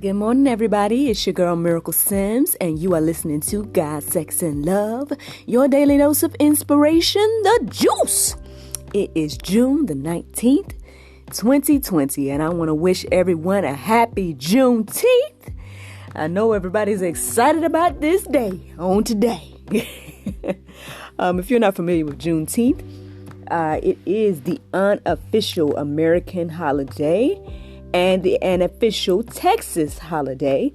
Good morning, everybody. It's your girl, Miracle Sims, and you are listening to God, Sex, and Love, your daily dose of inspiration, the juice. It is June the 19th, 2020, and I want to wish everyone a happy Juneteenth. I know everybody's excited about this day on today. If you're not familiar with Juneteenth, it is the unofficial American holiday and an official Texas holiday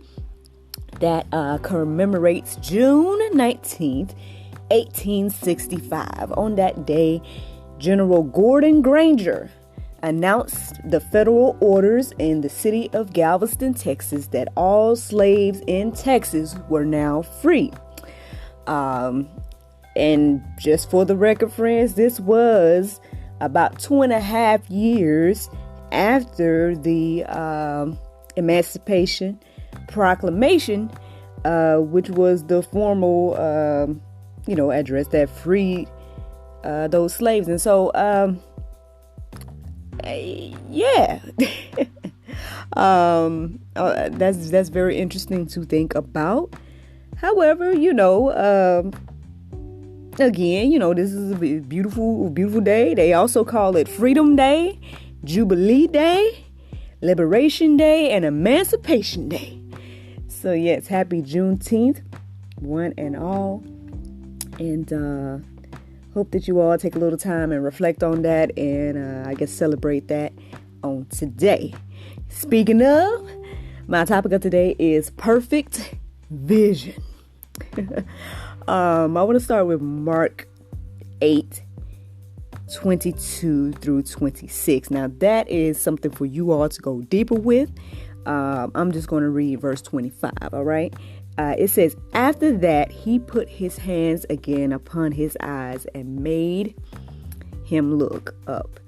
that commemorates June 19th, 1865. On that day, General Gordon Granger announced the federal orders in the city of Galveston, Texas, that all slaves in Texas were now free. And just for the record, friends, this was about 2.5 years after the Emancipation Proclamation, which was the formal, address that freed those slaves. And so, that's very interesting to think about. However, again, this is a beautiful, beautiful day. They also call it Freedom Day, Jubilee Day, Liberation Day, and Emancipation Day. So yes, happy Juneteenth, one and all. And hope that you all take a little time and reflect on that and celebrate that on today. Speaking of, my topic of today is perfect vision. I want to start with Mark 8:22 through 26. Now that is something for you all to go deeper with. I'm just going to read verse 25. All right. It says, after that, he put his hands again upon his eyes and made him look up,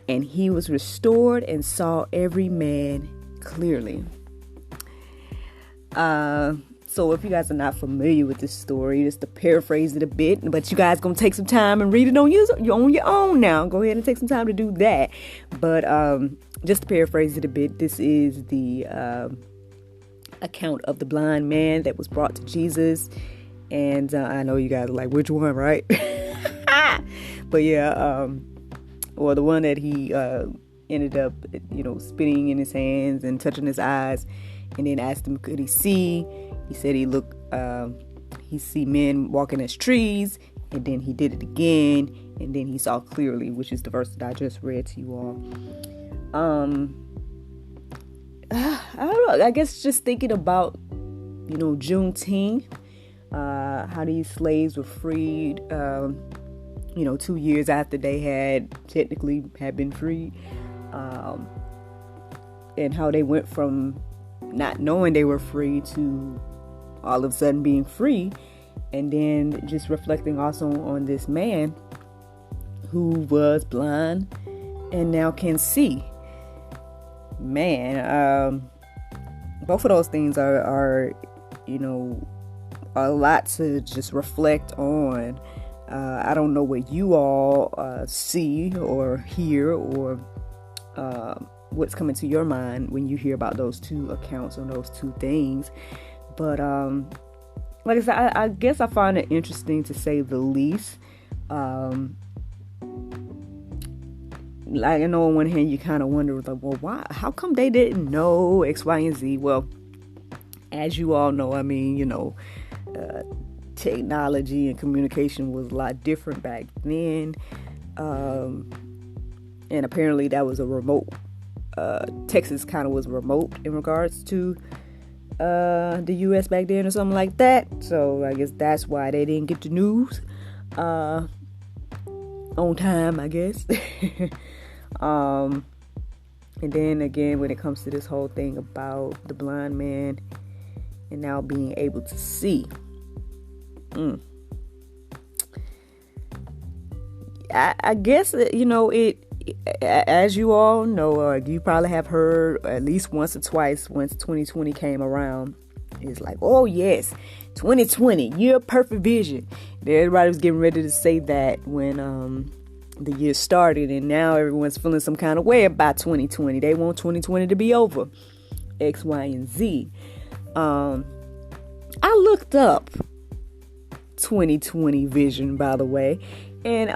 and he was restored and saw every man clearly. So if you guys are not familiar with this story, just to paraphrase it a bit, but you guys gonna take some time and read it on your own now. Go ahead and take some time to do that. But just to paraphrase it a bit, this is the account of the blind man that was brought to Jesus. And I know you guys are like, which one, right? But yeah, or the one that he ended up, spitting in his hands and touching his eyes, and then asked him, could he see? He said he see men walking as trees, and then he did it again, and then he saw clearly, which is the verse that I just read to you all. I don't know, I guess just thinking about, Juneteenth, how these slaves were freed, 2 years after they had been freed, and how they went from not knowing they were free to all of a sudden being free. And then just reflecting also on this man who was blind and now can see. Man, both of those things are a lot to just reflect on. I don't know what you all see or hear or what's coming to your mind when you hear about those two accounts on those two things. But like I said, I guess I find it interesting, to say the least. Like, I know on one hand you kind of wonder, like, well, why? How come they didn't know X, Y, and Z? Well, as you all know, technology and communication was a lot different back then, and apparently that was a remote. Texas kind of was remote in regards to the U.S. back then or something like that. So I guess that's why they didn't get the news on time, I guess. And then again, when it comes to this whole thing about the blind man and now being able to see, I guess it. As you all know, you probably have heard at least once or twice, once 2020 came around, it's like, oh yes, 2020, year of perfect vision. Everybody was getting ready to say that when the year started, and now everyone's feeling some kind of way about 2020. They want 2020 to be over. X, Y, and Z. I looked up 2020 vision, by the way, and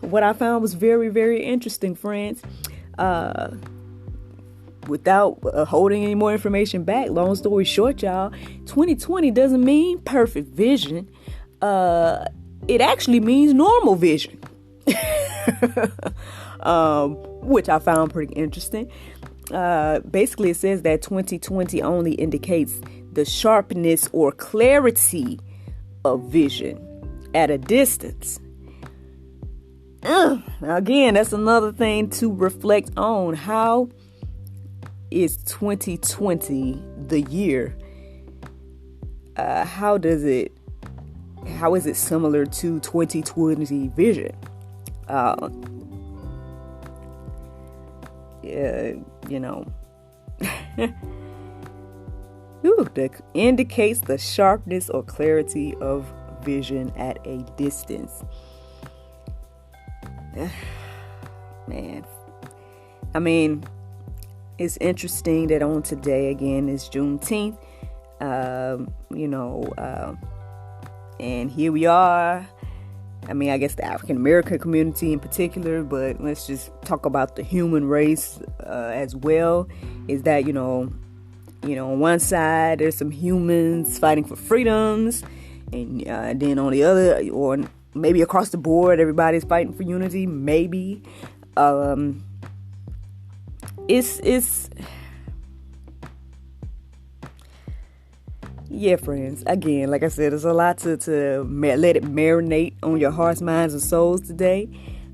what I found was very, very interesting, friends. Without holding any more information back, long story short, y'all, 2020 doesn't mean perfect vision. It actually means normal vision, which I found pretty interesting. Basically, it says that 2020 only indicates the sharpness or clarity of vision at a distance. Again, that's another thing to reflect on. How is 2020 the year? How is it similar to 2020 vision? That indicates the sharpness or clarity of vision at a distance. Man, I mean, it's interesting that on today, again, is Juneteenth, and here we are. I mean, I guess the African American community in particular, but let's just talk about the human race as well. Is that, on one side, there's some humans fighting for freedoms, and then on the other, or maybe across the board, everybody's fighting for unity, maybe. Yeah, friends, again, like I said, there's a lot to let it marinate on your hearts, minds, and souls today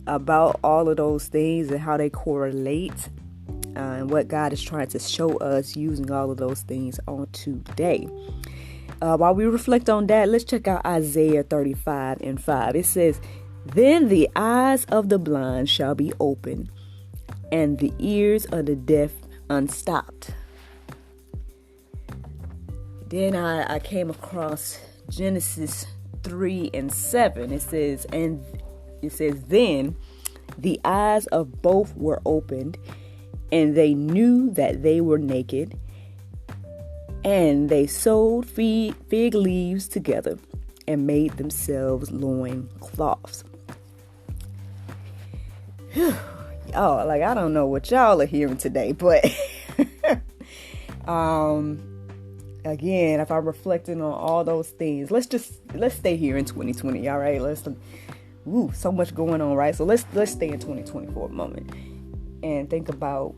about all of those things and how they correlate and what God is trying to show us using all of those things on today. While we reflect on that, let's check out Isaiah 35:5. It says, "Then the eyes of the blind shall be opened, and the ears of the deaf unstopped." Then I came across Genesis 3:7. It says, "Then the eyes of both were opened, and they knew that they were naked, and they sewed fig leaves together and made themselves loin cloths." Y'all, I don't know what y'all are hearing today, but again, if I'm reflecting on all those things, let's stay here in 2020. All right, so much going on, right? So let's stay in 2020 for a moment and think about,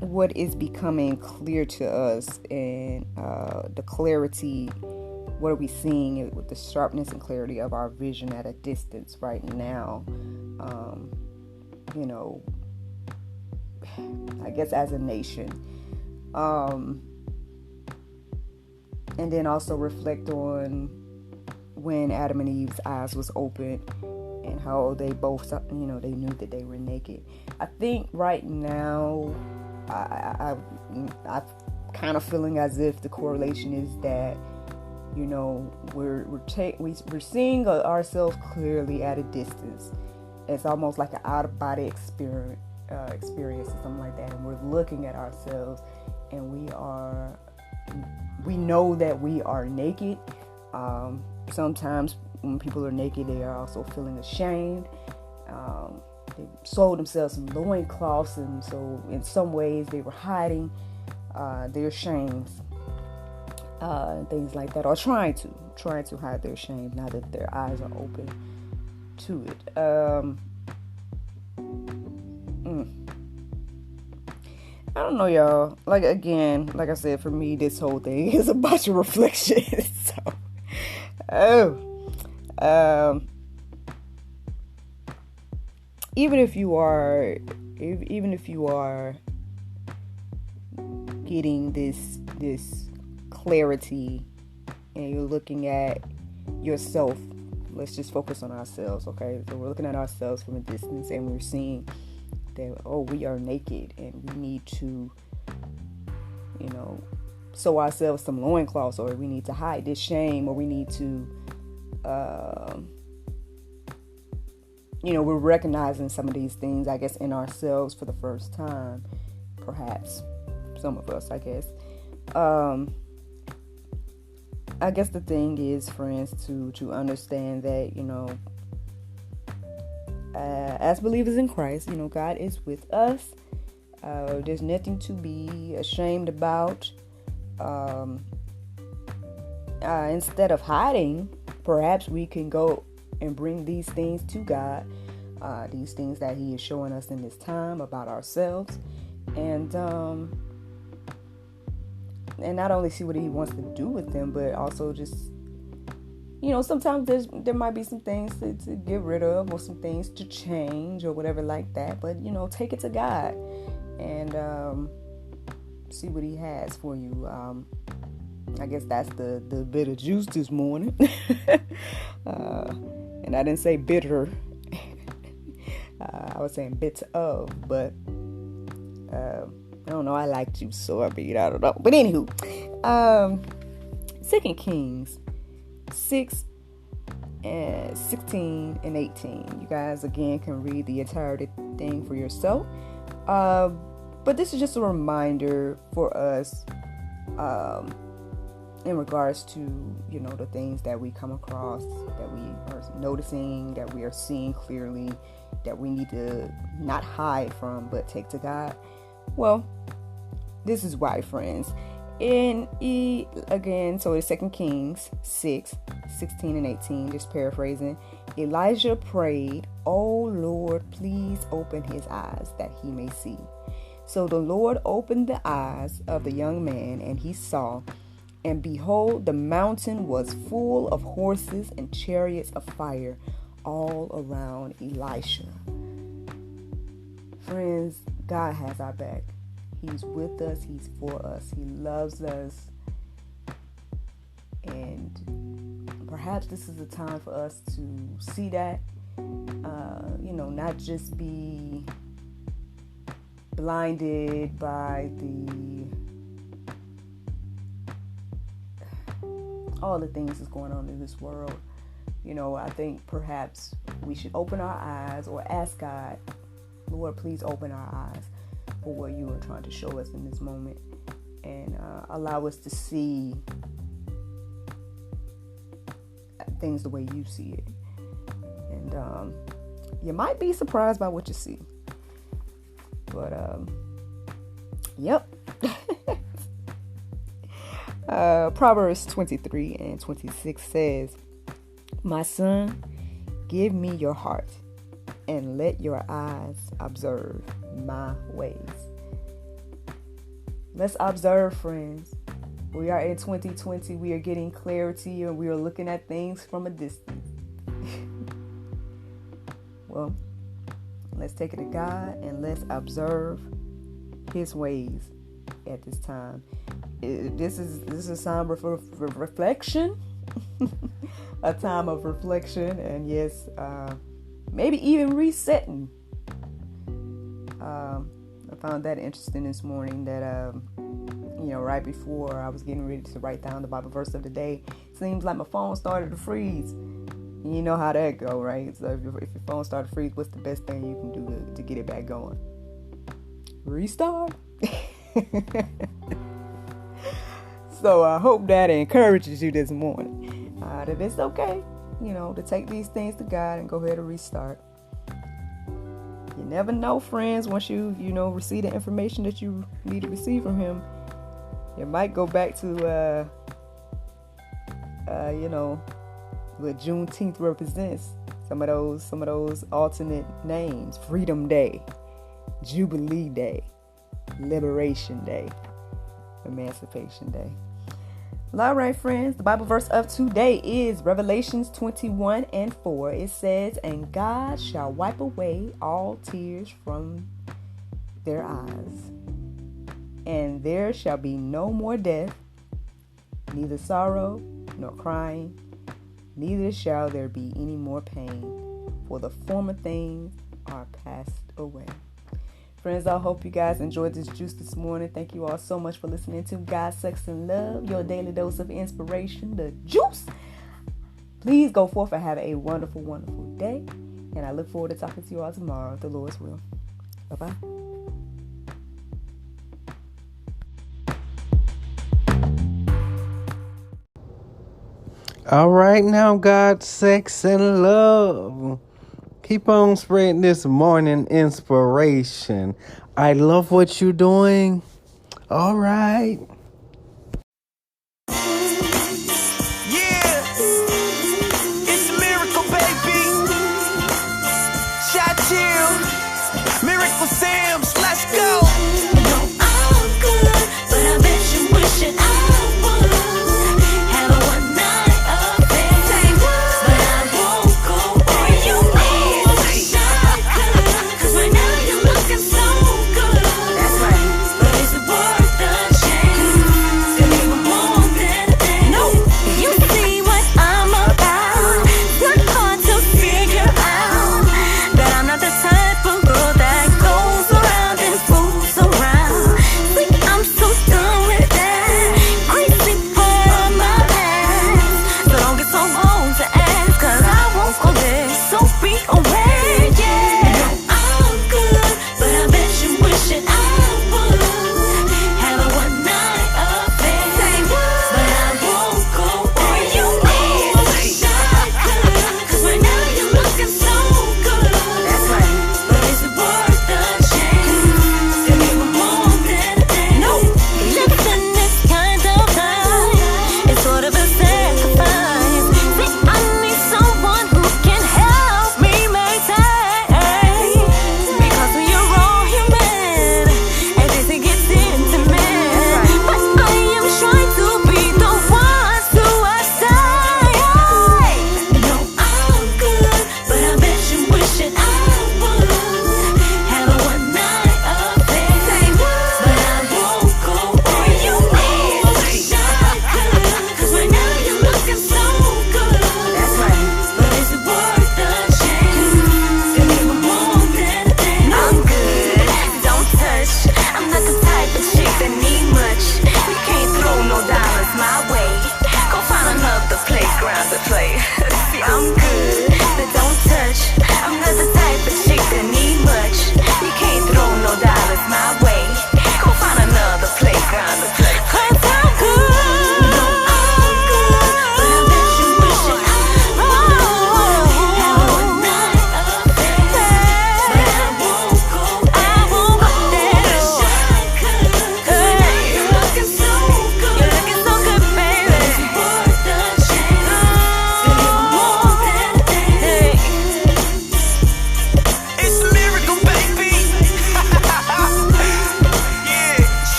what is becoming clear to us, and the clarity. What are we seeing with the sharpness and clarity of our vision at a distance right now? I guess as a nation. And then also reflect on when Adam and Eve's eyes was open and how they both, they knew that they were naked. I think right now, I kind of feeling as if the correlation is that, we're seeing ourselves clearly at a distance. It's almost like an out-of-body experience or something like that. And we're looking at ourselves, and we know that we are naked. Sometimes when people are naked, they are also feeling ashamed. They sold themselves some loincloths, and so in some ways they were hiding their shames, things like that, or trying to hide their shame now that their eyes are open to it. I don't know, y'all. Like I said, for me, this whole thing is a bunch of reflection. Even if you are getting this clarity and you're looking at yourself, let's just focus on ourselves, okay? So we're looking at ourselves from a distance, and we're seeing that, we are naked, and we need to, sew ourselves some loincloths, or we need to hide this shame, or we need to, we're recognizing some of these things, I guess, in ourselves for the first time, perhaps. some of us, I guess. I guess the thing is, friends, to understand that, as believers in Christ, God is with us. There's nothing to be ashamed about. Instead of hiding, perhaps we can go and bring these things to God, these things that He is showing us in this time about ourselves, and not only see what He wants to do with them, but also just, sometimes there might be some things to get rid of, or some things to change, or whatever like that. But take it to God and see what He has for you. I guess that's the bit of juice this morning. And I didn't say bitter. I was saying bits of, but I don't know. I like juice, so I don't know. But anywho, 2 Kings 6 and 16 and 18. You guys again can read the entirety thing for yourself. But this is just a reminder for us, in regards to, the things that we come across, that we are noticing, that we are seeing clearly, that we need to not hide from, but take to God. Well, this is why, friends. So it's 2 Kings 6, 16 and 18, just paraphrasing. Elijah prayed, "Oh Lord, please open his eyes that he may see." So the Lord opened the eyes of the young man, and he saw. And behold, the mountain was full of horses and chariots of fire all around Elisha. Friends, God has our back. He's with us. He's for us. He loves us. And perhaps this is a time for us to see that, not just be blinded by all the things that's going on in this world. I think perhaps we should open our eyes, or ask God, Lord, please open our eyes for what you are trying to show us in this moment, and allow us to see things the way you see it. And you might be surprised by what you see. But yep. Proverbs 23 and 26 says, "My son, give me your heart, and let your eyes observe my ways." Let's observe, friends. We are in 2020. We are getting clarity, and we are looking at things from a distance. Well, let's take it to God, and let's observe His ways at this time. This is a time of reflection, a time of reflection, and yes, maybe even resetting. I found that interesting this morning that, right before I was getting ready to write down the Bible verse of the day, it seems like my phone started to freeze. You know how that go, right? So if your phone started to freeze, what's the best thing you can do to get it back going? Restart. So I hope that encourages you this morning. That it's okay, to take these things to God and go ahead and restart. You never know, friends. Once you receive the information that you need to receive from Him, you might go back to what Juneteenth represents. Some of those alternate names: Freedom Day, Jubilee Day, Liberation Day, Emancipation Day. Well, all right, friends. The Bible verse of today is Revelations 21 and 4. It says, "And God shall wipe away all tears from their eyes, and there shall be no more death, neither sorrow nor crying, neither shall there be any more pain, for the former things are passed away." Friends, I hope you guys enjoyed this juice this morning. Thank you all so much for listening to God, Sex, and Love, your daily dose of inspiration, the juice. Please go forth and have a wonderful, wonderful day. And I look forward to talking to you all tomorrow, if the Lord's will. Bye-bye. All right now, God, sex, and love. Keep on spreading this morning inspiration. I love what you're doing. All right. Yeah, it's a miracle, baby. Shot chill, Miracle Sims, let's go.